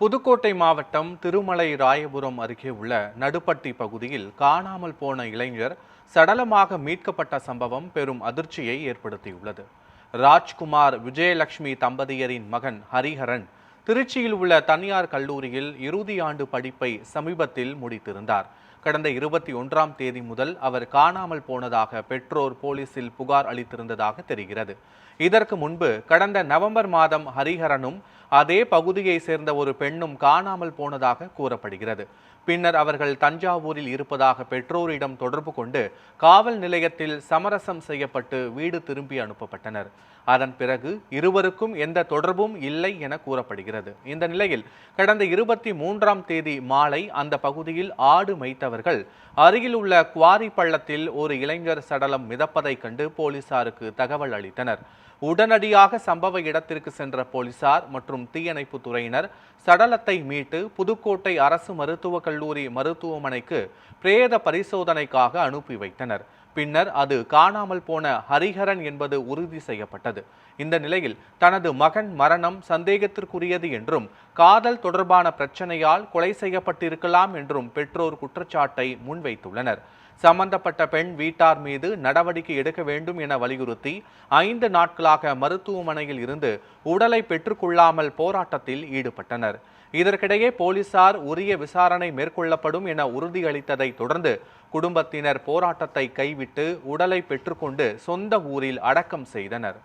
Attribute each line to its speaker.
Speaker 1: புதுக்கோட்டை மாவட்டம் திருமலை ராயபுரம் அருகே உள்ள நடுப்பட்டி பகுதியில் காணாமல் போன இளைஞர் சடலமாக மீட்கப்பட்ட சம்பவம் பெரும் அதிர்ச்சியை ஏற்படுத்தியுள்ளது. ராஜ்குமார் விஜயலட்சுமி தம்பதியரின் மகன் ஹரிஹரன் திருச்சியில் உள்ள தனியார் கல்லூரியில் இறுதி ஆண்டு படிப்பை சமீபத்தில் முடித்திருந்தார். கடந்த 21ஆம் தேதி முதல் அவர் காணாமல் போனதாக பெற்றோர் போலீசில் புகார் அளித்திருந்ததாக தெரிகிறது. இதற்கு முன்பு கடந்த நவம்பர் மாதம் ஹரிஹரனும் அதே பகுதியை சேர்ந்த ஒரு பெண்ணும் காணாமல் போனதாக கூறப்படுகிறது. பின்னர் அவர்கள் தஞ்சாவூரில் இருப்பதாக பெற்றோரிடம் தொடர்பு கொண்டு காவல் நிலையத்தில் சமரசம் செய்யப்பட்டு வீடு திரும்பி அனுப்பப்பட்டனர். அதன் பிறகு இருவருக்கும் எந்த தொடர்பும் இல்லை என கூறப்படுகிறது. இந்த நிலையில் கடந்த 23ஆம் தேதி மாலை அந்த பகுதியில் ஆடு மேய்த்தவர்கள் அருகில் உள்ள குவாரி பள்ளத்தில் ஒரு இளைஞர் சடலம் மிதப்பதைக் கண்டு போலீசாருக்கு தகவல் அளித்தனர். உடனடியாக சம்பவ இடத்திற்கு சென்ற போலீசார் மற்றும் தீயணைப்பு துறையினர் சடலத்தை மீட்டு புதுக்கோட்டை அரசு மருத்துவக் கல்லூரி மருத்துவமனைக்கு பிரேத பரிசோதனைக்காக அனுப்பி வைத்தனர். பின்னர் அது காணாமல் போன ஹரிஹரன் என்பது உறுதி செய்யப்பட்டது. இந்த நிலையில் தனது மகன் மரணம் சந்தேகத்திற்குரியது என்றும் காதல் தொடர்பான பிரச்சனையால் கொலை செய்யப்பட்டிருக்கலாம் என்றும் பெற்றோர் குற்றச்சாட்டை முன்வைத்துள்ளனர். சம்பந்தப்பட்ட பெண் வீட்டார் மீது நடவடிக்கை எடுக்க வேண்டும் என வலியுறுத்தி 5 நாட்களாக மருத்துவமனையில் இருந்து உடலை பெற்றுக்கொள்ளாமல் போராட்டத்தில் ஈடுபட்டனர். இதற்கிடையே போலீசார் உரிய விசாரணை மேற்கொள்ளப்படும் என உறுதியளித்ததை தொடர்ந்து குடும்பத்தினர் போராட்டத்தை கைவிட்டு உடலை பெற்றுக்கொண்டு சொந்த ஊரில் அடக்கம் செய்தனர்.